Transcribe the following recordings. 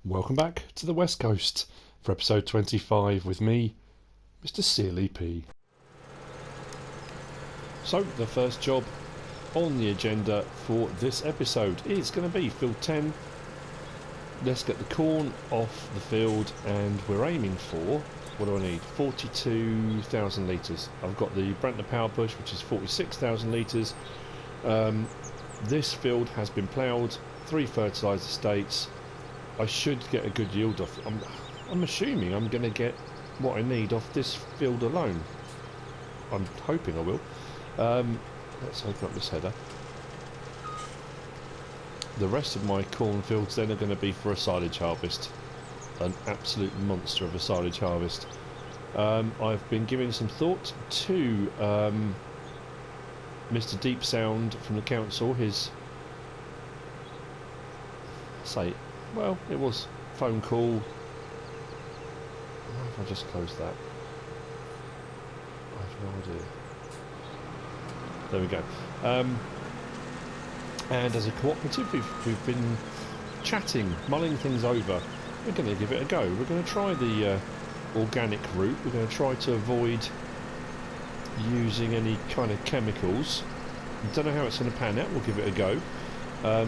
Welcome back to the West Coast for episode 25 with me, MrSealyp. So, the first job on the agenda for this episode is going to be field 10. Let's get the corn off the field, and we're aiming for, what do I need? 42,000 litres. I've got the Brantner power push, which is 46,000 litres. This field has been ploughed, 3 fertiliser states. I should get a good yield off. I'm assuming I'm going to get what I need off this field alone. I'm hoping I will. Let's open up this header. The rest of my cornfields then are going to be for a silage harvest. An absolute monster of a silage harvest. I've been giving some thought to Mr. Deep Sound from the council. Well, it was phone call. Why have I just closed that? I have no idea. There we go. And as a cooperative, we've been chatting, mulling things over. We're going to give it a go. We're going to try the organic route. We're going to try to avoid using any kind of chemicals. Don't know how it's going to pan out. We'll give it a go.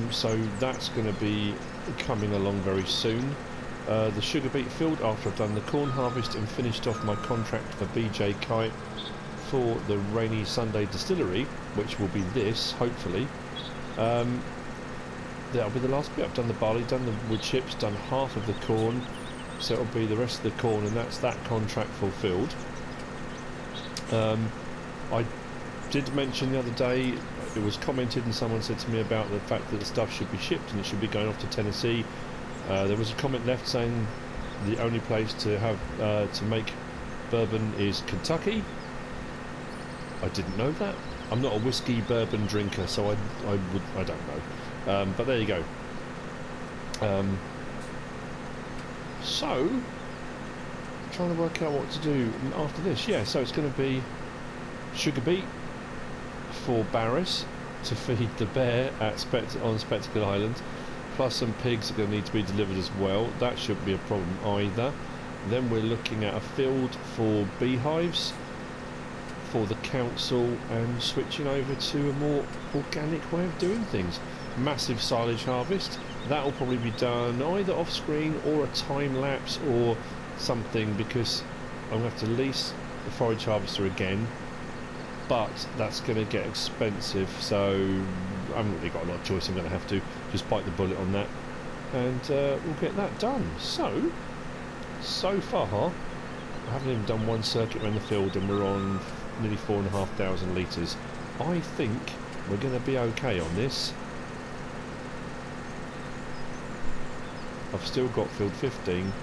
So that's going to be coming along very soon. The sugar beet field, after I've done the corn harvest and finished off my contract for BJ Kite for the Rainy Sunday distillery, which will be this, hopefully. That'll be the last bit. I've done the barley, done the wood chips, done half of the corn, so it'll be the rest of the corn, and that's that contract fulfilled. I did mention the other day, it was commented and someone said to me about the fact that the stuff should be shipped and it should be going off to Tennessee. There was a comment left saying the only place to have to make bourbon is Kentucky. I didn't know that. I'm not a whiskey bourbon drinker, so I don't know. But there you go. So trying to work out what to do after this. Yeah, so it's going to be sugar beet for Barris to feed the bear at on Spectacle Island, plus some pigs are going to need to be delivered as well. That shouldn't be a problem either. Then we're looking at a field for beehives for the council and switching over to a more organic way of doing things. Massive silage harvest. That will probably be done either off screen or a time lapse or something, because I'm going to have to lease the forage harvester again, but that's going to get expensive, so I haven't really got a lot of choice. I'm going to have to just bite the bullet on that, and we'll get that done. So far I haven't even done one circuit around the field and we're on nearly 4,500 litres. I think we're going to be okay on this. I've still got field 15,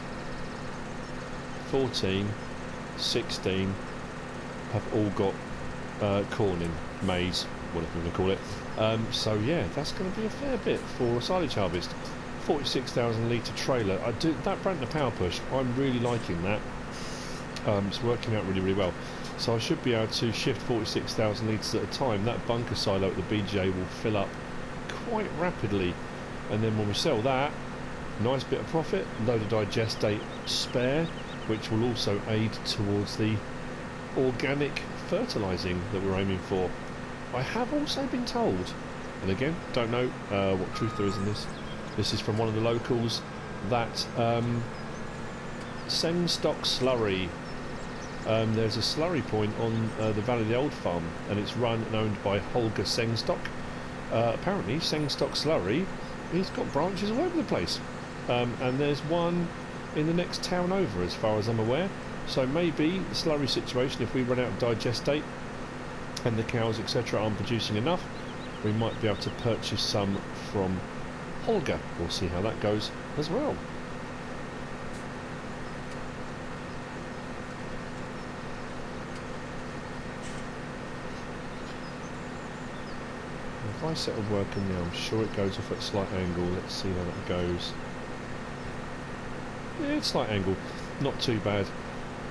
14, 16 have all got corn in, maize, whatever we're going to call it. So yeah, that's going to be a fair bit for a silage harvest. 46,000 litre trailer. I do that Brantner power push. I'm really liking that. It's working out really well. So I should be able to shift 46,000 litres at a time. That bunker silo at the BJ will fill up quite rapidly, and then when we sell that, nice bit of profit, load of digestate spare, which will also aid towards the organic fertilising that we're aiming for. I have also been told, and again, don't know what truth there is in this, this is from one of the locals, that Sengstock slurry, there's a slurry point on the Valley of the Old Farm, and it's run and owned by Holger Sengstock. Apparently Sengstock slurry, he's got branches all over the place, and there's one in the next town over as far as I'm aware. So maybe the slurry situation, if we run out of digestate and the cows etc aren't producing enough, we might be able to purchase some from Holger. We'll see how that goes as well. If I settle working now, I'm sure it goes off at a slight angle. Let's see how that goes. Yeah, it's slight angle, not too bad.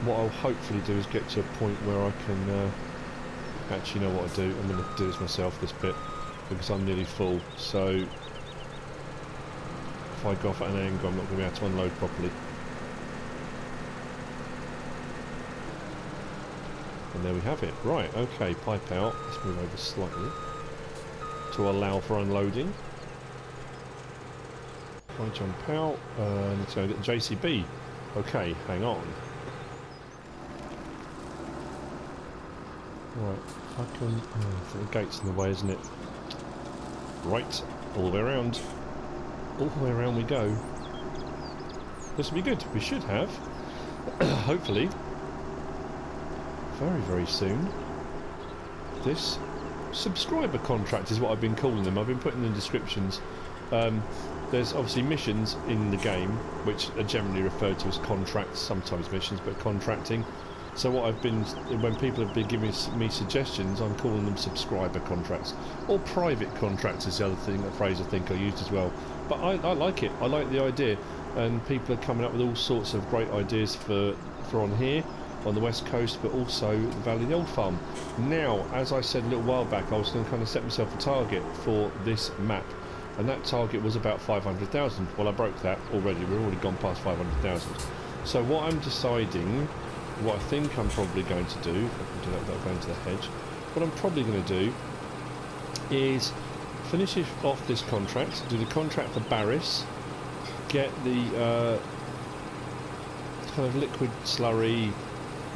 What I'll hopefully do is get to a point where I can actually know what I do. I'm going to do this myself, this bit, because I'm nearly full. So if I go off at an angle, I'm not going to be able to unload properly. And there we have it. Right, okay, pipe out. Let's move over slightly to allow for unloading. If I jump out, let's go get the JCB. Okay, hang on. Right, if I can... the gate's in the way, isn't it? Right, all the way around. All the way around we go. This will be good. We should have, hopefully, very, very soon, this subscriber contract is what I've been calling them. I've been putting in the descriptions. There's obviously missions in the game, which are generally referred to as contracts, sometimes missions, but contracting. So what I've been, when people have been giving me suggestions, I'm calling them subscriber contracts. Or private contracts is the other thing, that phrase I think I used as well. But I like it, I like the idea. And people are coming up with all sorts of great ideas for on here, on the west coast, but also the Valley of the Old Farm. Now, as I said a little while back, I was going to kind of set myself a target for this map. And that target was about 500,000. Well, I broke that already, we've already gone past 500,000. So what I'm deciding, what I think I'm probably going to do, if I can do that without going to the hedge, what I'm probably going to do is finish off this contract, do the contract for Barris, get the kind of liquid slurry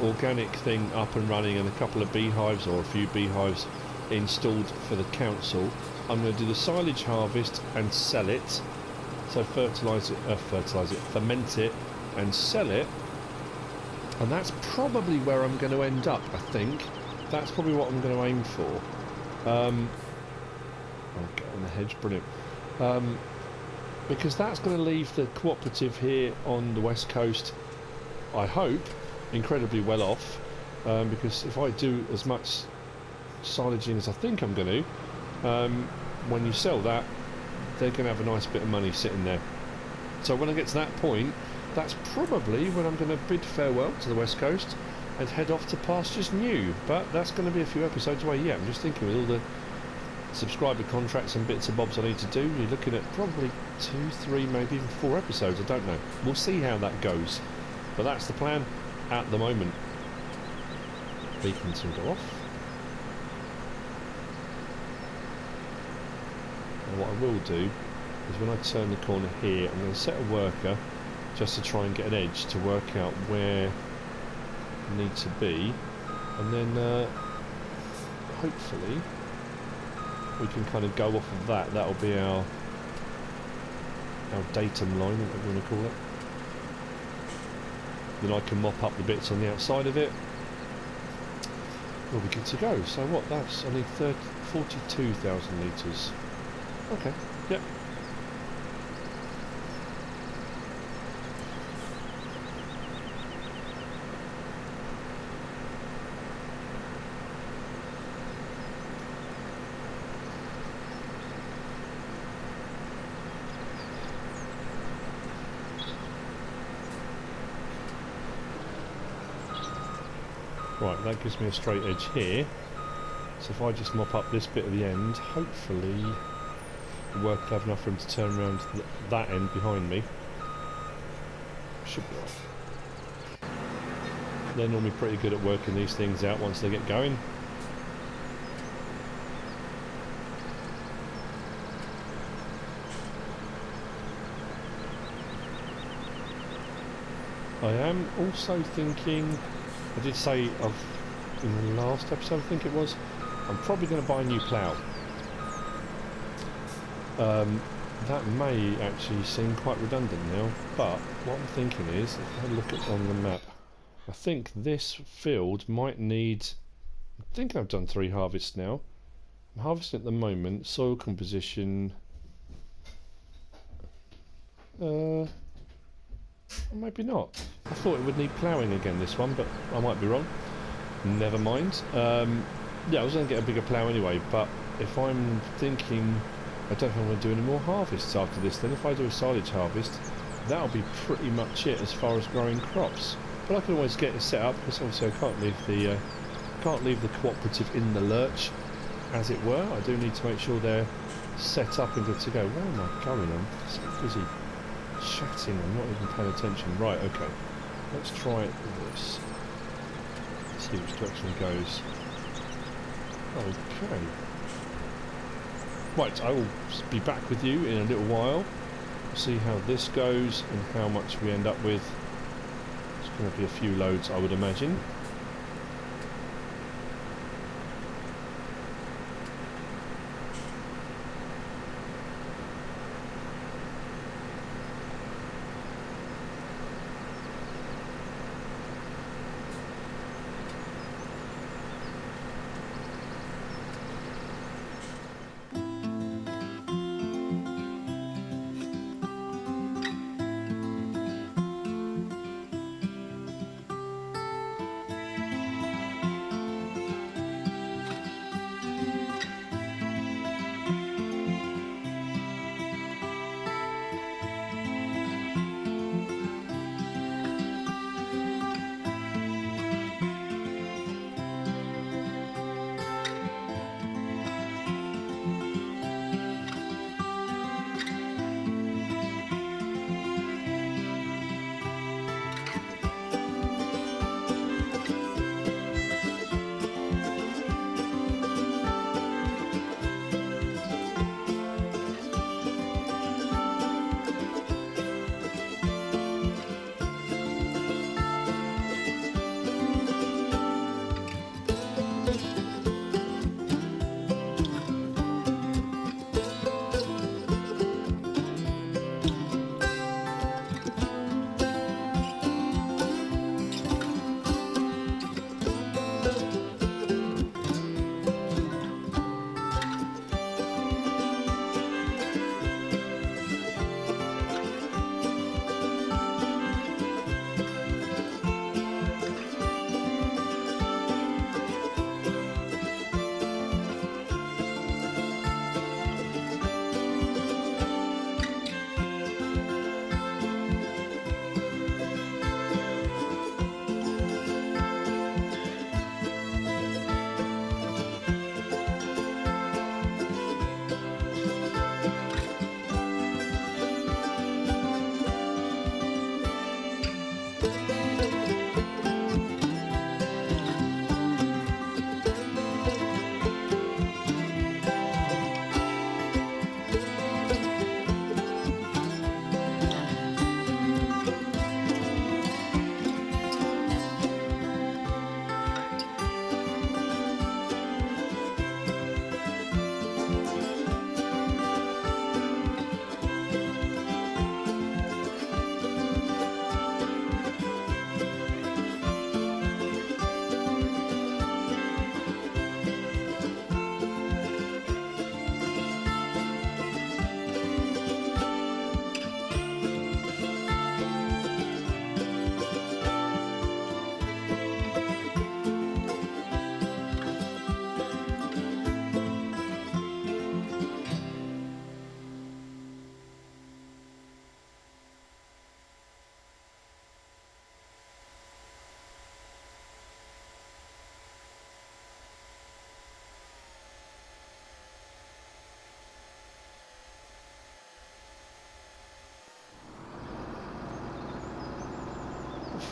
organic thing up and running and a couple of beehives or a few beehives installed for the council. I'm going to do the silage harvest and sell it, so fertilise it, ferment it and sell it. And that's probably where I'm going to end up, I think. That's probably what I'm going to aim for. I'll get on the hedge, brilliant. Because that's going to leave the cooperative here on the west coast, I hope, incredibly well off. Because if I do as much silaging as I think I'm going to, when you sell that, they're going to have a nice bit of money sitting there. So when I get to that point, that's probably when I'm going to bid farewell to the west coast and head off to pastures new. But that's going to be a few episodes away. Yeah, I'm just thinking with all the subscriber contracts and bits and bobs I need to do, you're looking at probably 2, 3, maybe even 4 episodes. I don't know. We'll see how that goes. But that's the plan at the moment. Beacons can go off. And what I will do is when I turn the corner here, I'm going to set a worker just to try and get an edge to work out where I need to be, and then hopefully we can kind of go off of that. That'll be our datum line, whatever you want to call it. Then I can mop up the bits on the outside of it. We'll be good to go. So what, that's, I need 42,000 litres. Okay, yep. Right, that gives me a straight edge here. So if I just mop up this bit at the end, hopefully the work will have enough room to turn around to that end behind me. Should be right. They're normally pretty good at working these things out once they get going. I am also thinking, I did say in the last episode I think it was, I'm probably going to buy a new plough. That may actually seem quite redundant now, but what I'm thinking is, if I look at on the map, I think this field might need, I think I've done 3 harvests now. I'm harvesting at the moment, soil composition, maybe not. I thought it would need ploughing again, this one, but I might be wrong. Never mind. Yeah, I was going to get a bigger plough anyway, but if I'm thinking, I don't know if I'm going to do any more harvests after this, then if I do a silage harvest, that'll be pretty much it as far as growing crops. But I can always get it set up, because obviously I can't leave the cooperative in the lurch, as it were. I do need to make sure they're set up and good to go. Where am I going? I'm so busy chatting and not even paying attention. Right, okay. Let's try this. See which direction it goes. Okay. Right, I will be back with you in a little while. See how this goes and how much we end up with. It's going to be a few loads, I would imagine.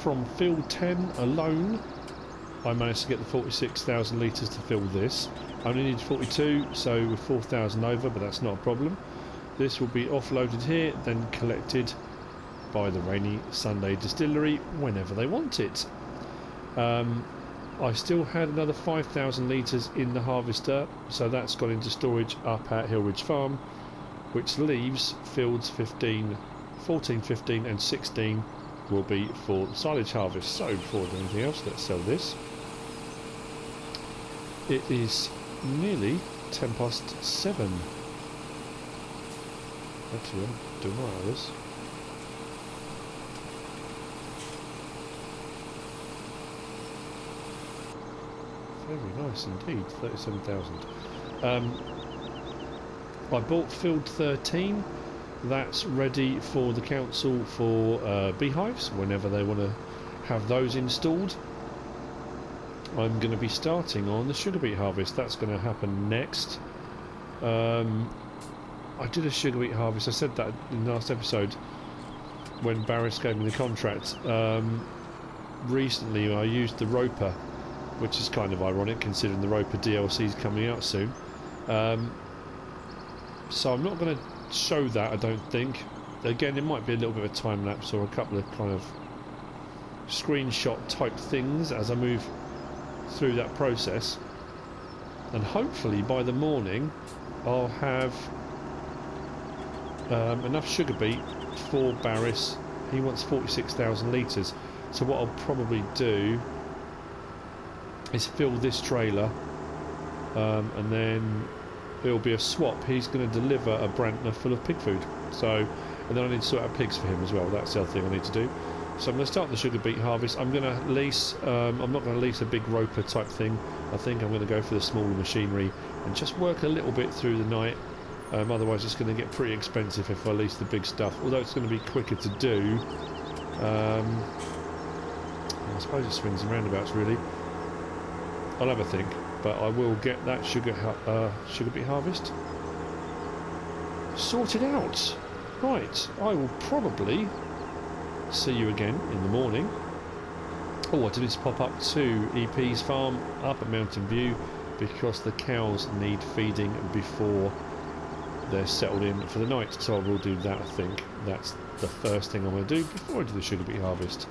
From field 10 alone, I managed to get the 46,000 litres to fill this. I only needed 42, so we're 4,000 over, but that's not a problem. This will be offloaded here, then collected by the Rainy Sunday Distillery whenever they want it. I still had another 5,000 litres in the harvester, so that's gone into storage up at Hillridge Farm, which leaves fields 15, 14, 15 and 16 will be for the silage harvest. So before we do anything else, let's sell this. It is nearly 7:10. Actually, I'm doing right with this. Very nice indeed, 37,000. I bought field 13. That's ready for the council for beehives whenever they want to have those installed. I'm going to be starting on the sugar beet harvest. That's going to happen next. I did a sugar beet harvest, I said that in the last episode, when Barris gave me the contract. Recently I used the Roper, which is kind of ironic considering the Roper DLC is coming out soon. So I'm not going to show that, I don't think. Again, it might be a little bit of a time lapse or a couple of kind of screenshot type things as I move through that process, and hopefully by the morning I'll have enough sugar beet for Barris. He wants 46,000 litres, so what I'll probably do is fill this trailer, and then it'll be a swap. He's going to deliver a Brantner full of pig food, so, and then I need to sort out pigs for him as well. That's the other thing I need to do. So I'm going to start the sugar beet harvest. I'm going to lease, I'm not going to lease a big Roper type thing. I think I'm going to go for the smaller machinery and just work a little bit through the night. Otherwise it's going to get pretty expensive if I lease the big stuff, although it's going to be quicker to do. I suppose it swings and roundabouts really. I'll have a think, but I will get that sugar beet harvest sorted out. Right, I will probably see you again in the morning. Oh, I did just pop up to EP's farm up at Mountain View because the cows need feeding before they're settled in for the night, so I will do that. I think that's the first thing I'm going to do before I do the sugar beet harvest.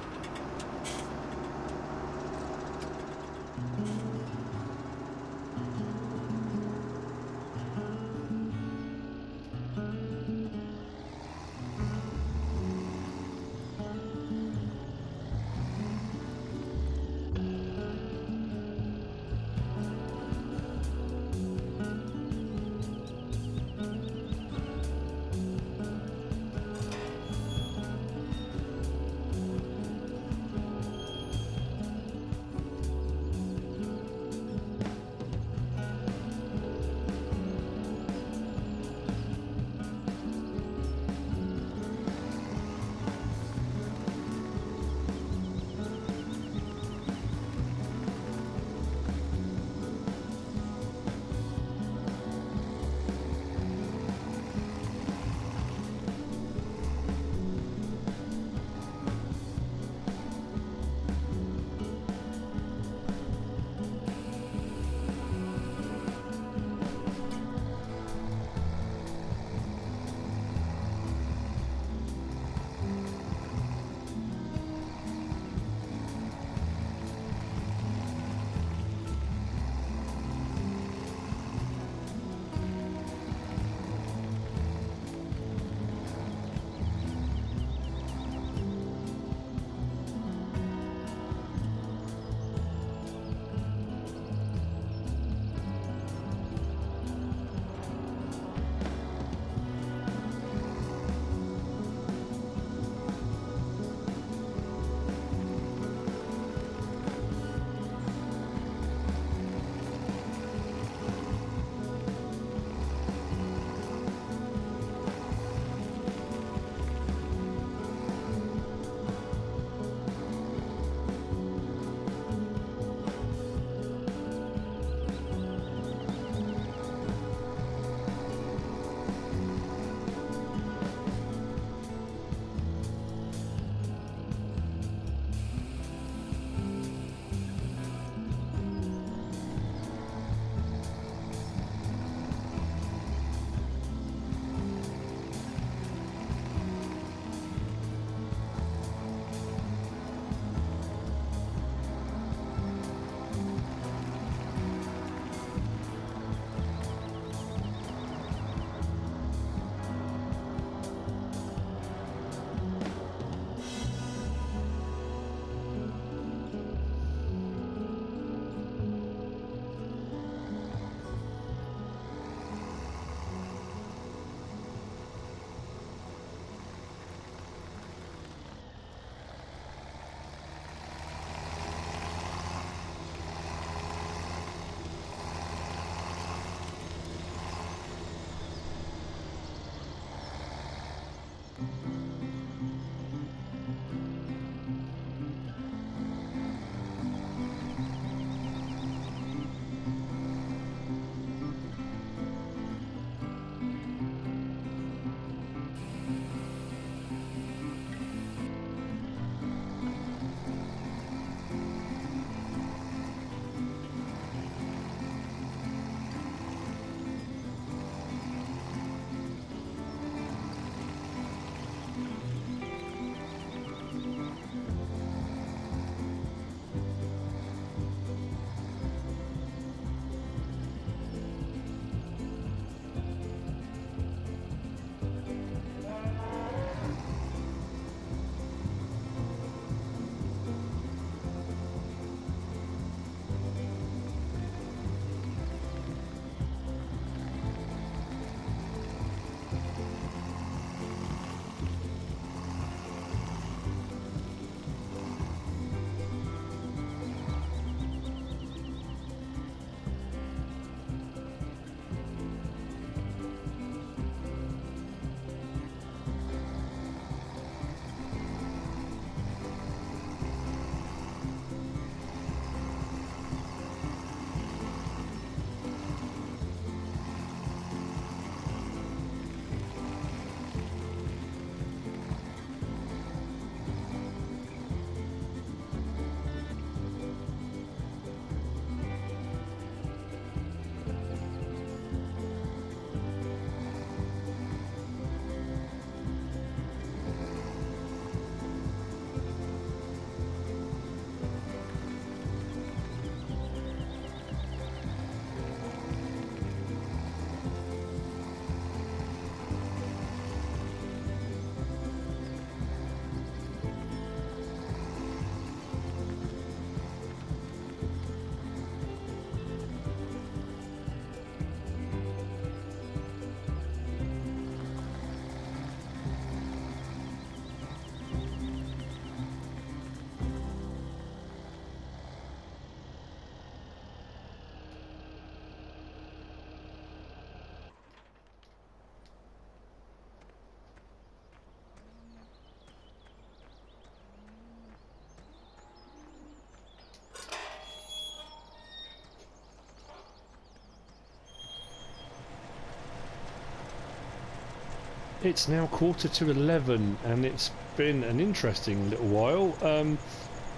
it's now 11:15 and it's been an interesting little while.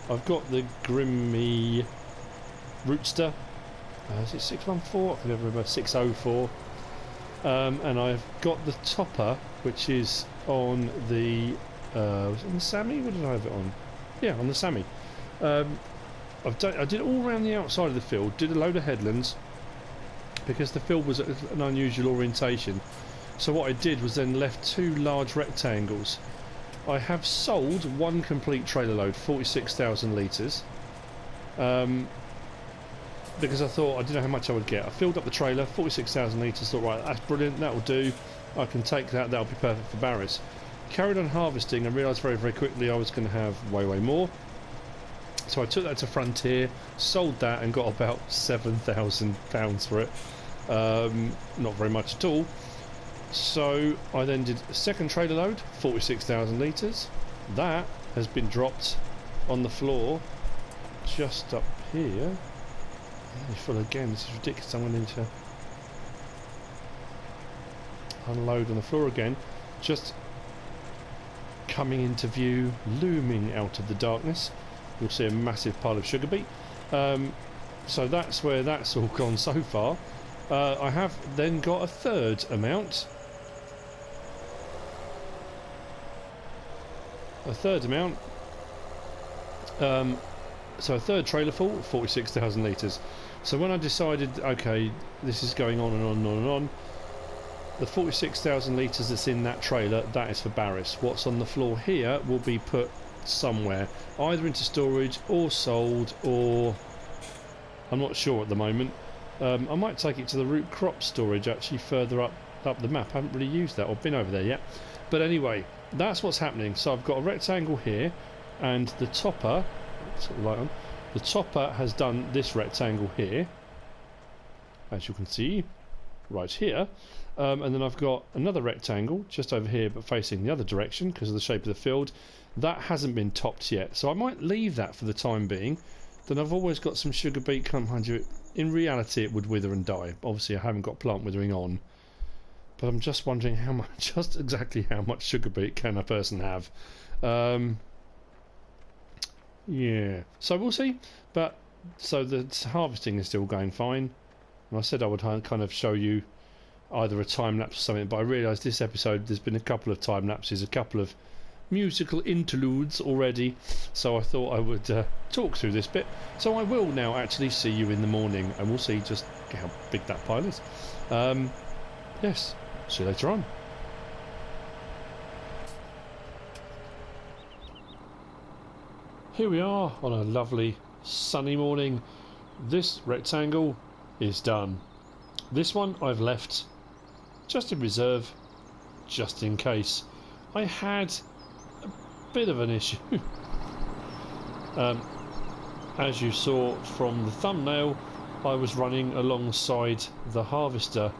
I've got the Grimmy Rootster. Is it 614? I can never remember. 604. And I've got the Topper, which is on the... was it on the Sammy? What did I have it on? Yeah, on the Sammy. I did all around the outside of the field, did a load of headlands, because the field was at an unusual orientation. So what I did was then left 2 large rectangles. I have sold 1 complete trailer load, 46,000 litres, because I thought I didn't know how much I would get. I filled up the trailer, 46,000 litres, thought right, that's brilliant, that'll do, I can take that, that'll be perfect for Barris. Carried on harvesting and realised very, very quickly I was going to have way, way more. So I took that to Frontier, sold that and got about £7,000 for it. Not very much at all. So I then did a second trailer load, 46,000 litres. That has been dropped on the floor just up here. It's full again, this is ridiculous. I'm going to unload on the floor again. Just coming into view, looming out of the darkness. You'll see a massive pile of sugar beet. So that's where that's all gone so far. I have then got a third amount. So a third trailer full, 46,000 litres. So when I decided, okay, this is going on and on and on and on, the 46,000 litres that's in that trailer, that is for Barris. What's on the floor here will be put somewhere, either into storage or sold, or I'm not sure at the moment. I might take it to the root crop storage actually further up the map. I haven't really used that or been over there yet. But anyway, that's what's happening. So I've got a rectangle here, and the Topper, sort of light on, the Topper has done this rectangle here, as you can see, right here. And then I've got another rectangle just over here but facing the other direction because of the shape of the field. That hasn't been topped yet, so I might leave that for the time being. Then I've always got some sugar beet come behind you. In reality it would wither and die. Obviously I haven't got plant withering on, but I'm just wondering how much, just exactly how much sugar beet can a person have. Yeah, so we'll see. But so the harvesting is still going fine, and I said I would kind of show you either a time lapse or something, but I realised this episode there's been a couple of time lapses, a couple of musical interludes already, so I thought I would talk through this bit. So I will now actually see you in the morning, and we'll see just how big that pile is. Yes, see you later on. Here we are on a lovely sunny morning. This rectangle is done. This one I've left just in reserve, just in case. I had a bit of an issue. As you saw from the thumbnail, I was running alongside the harvester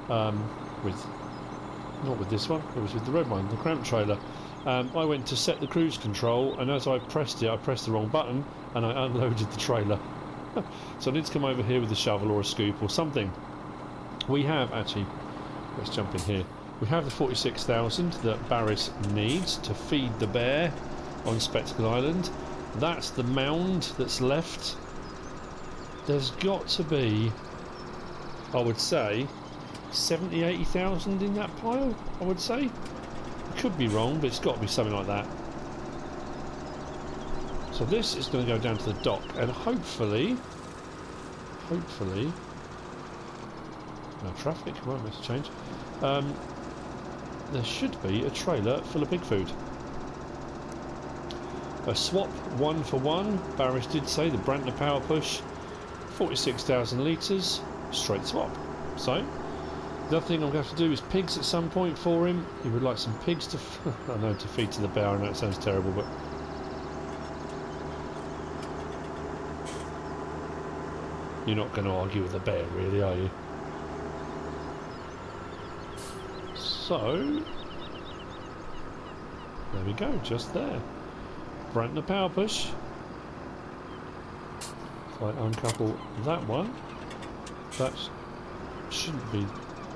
not with this one, it was with the red one, the cramp trailer. I went to set the cruise control, and as I pressed it, I pressed the wrong button and I unloaded the trailer. So I need to come over here with a shovel or a scoop or something. We have actually, let's jump in here. We have the 46,000 that Barris needs to feed the bear on Spectacle Island. That's the mound that's left. There's got to be, I would say, 70,000, 80,000 in that pile, I would say. I could be wrong, but it's got to be something like that. So this is going to go down to the dock, and hopefully, no traffic, won't make a change. There should be a trailer full of pig food. A swap 1 for 1. Barris did say the Brantner power push, 46,000 litres, straight swap. So the other thing I'm going to have to do is pigs at some point for him. He would like some pigs to, I know, to feed to the bear. I know it sounds terrible, but you're not going to argue with the bear, really, are you? So there we go, just there. Brantner power push. If I uncouple that one, that shouldn't be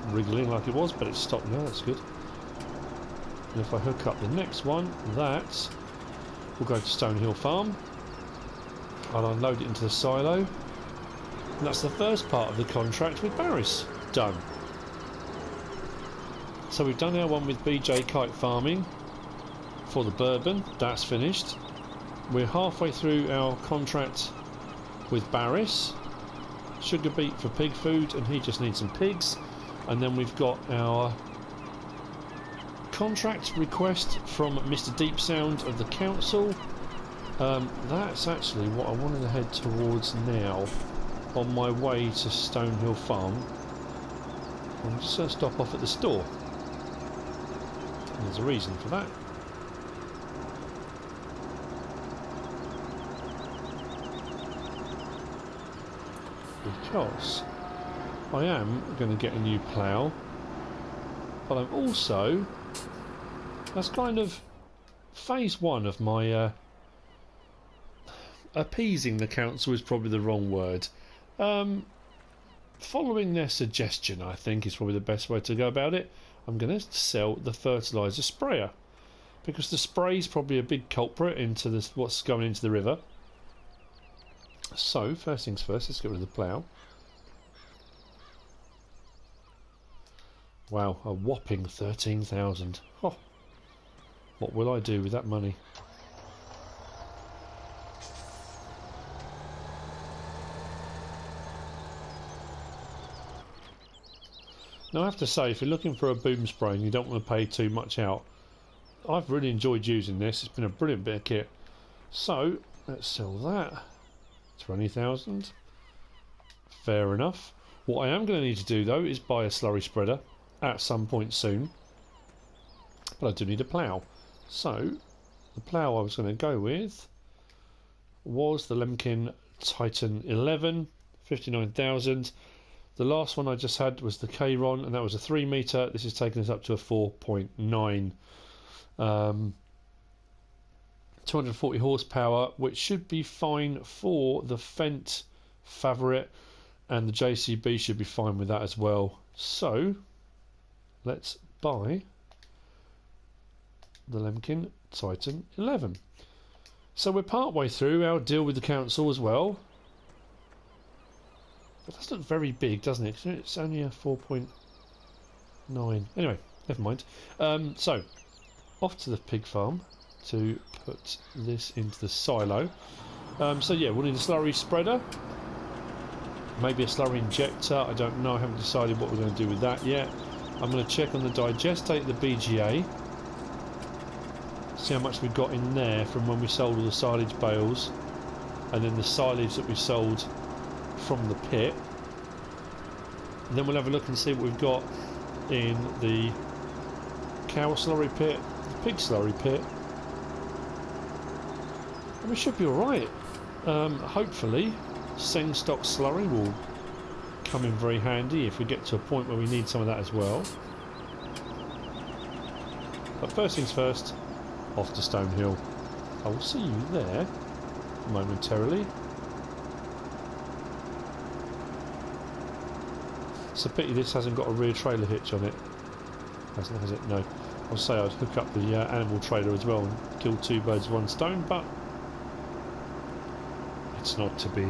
wriggling like it was, but it's stopped now, that's good. And if I hook up the next one, that will go to Stonehill Farm. I'll unload it into the silo. And that's the first part of the contract with Barris done. So we've done our one with BJ Kite Farming for the bourbon. That's finished. We're halfway through our contract with Barris. Sugar beet for pig food, and he just needs some pigs. And then we've got our contract request from Mr. Deep Sound of the council. That's actually what I wanted to head towards now on my way to Stonehill Farm. I'm just going to stop off at the store. And there's a reason for that. Because I am going to get a new plough, but I'm also, that's kind of phase one of my appeasing the council is probably the wrong word. Following their suggestion, I think, is probably the best way to go about it. I'm going to sell the fertiliser sprayer, because the spray is probably a big culprit into this, what's going into the river. So first things first, let's get rid of the plough. Wow, a whopping 13,000. Oh, what will I do with that money? Now I have to say, if you're looking for a boom spray and you don't want to pay too much out, I've really enjoyed using this. It's been a brilliant bit of kit. So let's sell that. 20,000. Fair enough. What I am going to need to do though is buy a slurry spreader at some point soon. But I do need a plough. So the plough I was going to go with was the Lemkin Titan 11, 59,000. The last one I just had was the Kayron, and that was a 3 metre. This is taking us up to a 4.9. 240 horsepower, which should be fine for the Fendt Favourite, and the JCB should be fine with that as well. So let's buy the Lemkin Titan 11. So we're part way through our deal with the council as well. It does look very big, doesn't it? It's only a 4.9. Anyway, never mind. So off to the pig farm to put this into the silo. So yeah, we'll need a slurry spreader, maybe a slurry injector. I don't know. I haven't decided what we're going to do with that yet. I'm going to check on the digestate, the BGA, see how much we've got in there from when we sold all the silage bales, and then the silage that we sold from the pit. And then we'll have a look and see what we've got in the cow slurry pit, the pig slurry pit, and we should be alright. Hopefully Seng stock slurry will come in very handy if we get to a point where we need some of that as well. But first things first, off to Stonehill. I will see you there momentarily. It's a pity this hasn't got a rear trailer hitch on it. Hasn't, has it? No. I'll say I'd hook up the animal trailer as well and kill two birds with one stone, but it's not to be.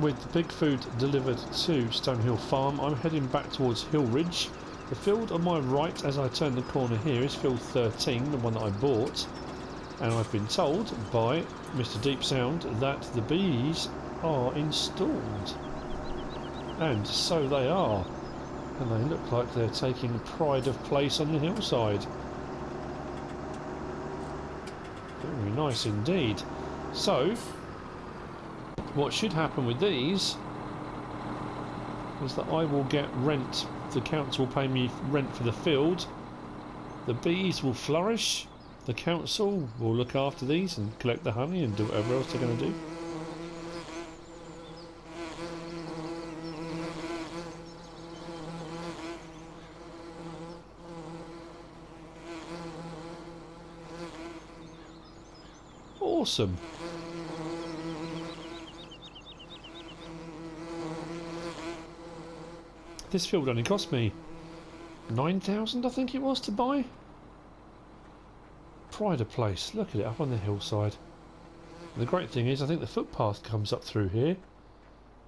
with the pig food delivered to Stonehill Farm, I'm heading back towards Hill Ridge. The field on my right as I turn the corner here is field 13, the one that I bought, and I've been told by Mr Deep Sound that the bees are installed, and so they are, and they look like they're taking pride of place on the hillside. Very nice indeed. So what should happen with these is that I will get rent. The council will pay me rent for the field. The bees will flourish. The council will look after these and collect the honey and do whatever else they're going to do. Awesome. This field only cost me 9,000, I think it was, to buy. Pride of place. Look at it up on the hillside. And the great thing is, I think the footpath comes up through here.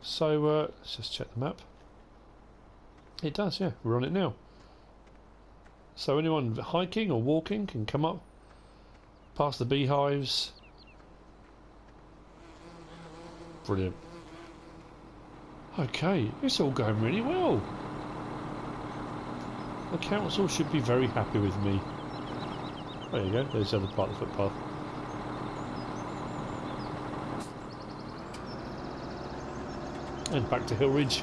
So let's just check the map. It does, yeah. We're on it now. So anyone hiking or walking can come up past the beehives. Brilliant. Okay, it's all going really well. The council should be very happy with me. There you go, there's the other part of the footpath. And back to Hill Ridge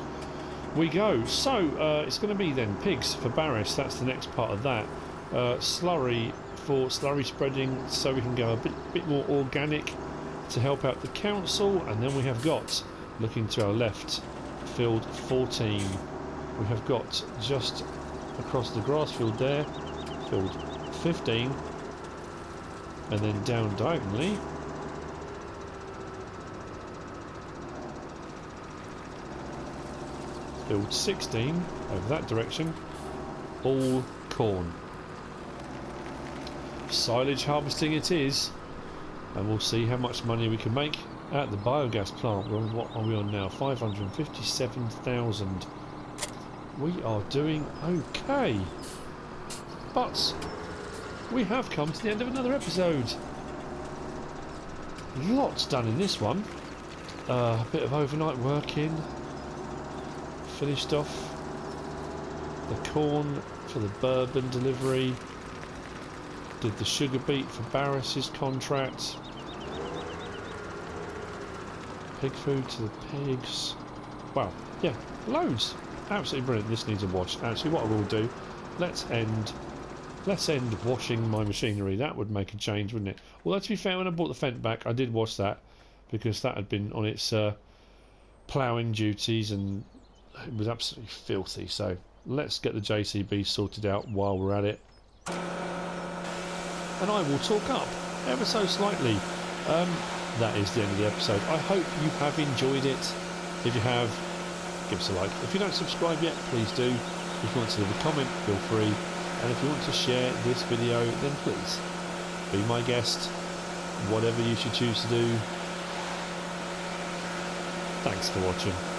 we go. So, it's going to be then pigs for Barris, that's the next part of that. Slurry for slurry spreading, so we can go a bit more organic to help out the council. And then we have got, looking to our left, field 14. We have got just across the grass field there, field 15, and then down diagonally field 16 over that direction, all corn. Silage harvesting it is, and we'll see how much money we can make at the biogas plant. What are we on now? 557,000. We are doing okay, but we have come to the end of another episode. Lots done in this one. A bit of overnight working. Finished off the corn for the bourbon delivery. Did the sugar beet for Barris's contract. Pig food to the pigs. Wow, yeah, loads. Absolutely brilliant. This needs a wash. Actually, what I will do, let's end washing my machinery. That would make a change, wouldn't it? Although to be fair, when I bought the Fendt back, I did wash that because that had been on its ploughing duties and it was absolutely filthy. So let's get the JCB sorted out while we're at it. And I will talk up ever so slightly. That is the end of the episode. I hope you have enjoyed it. If you have, give us a like. If you don't subscribe yet, please do. If you want to leave a comment, feel free. And if you want to share this video, then please be my guest. Whatever you should choose to do. Thanks for watching.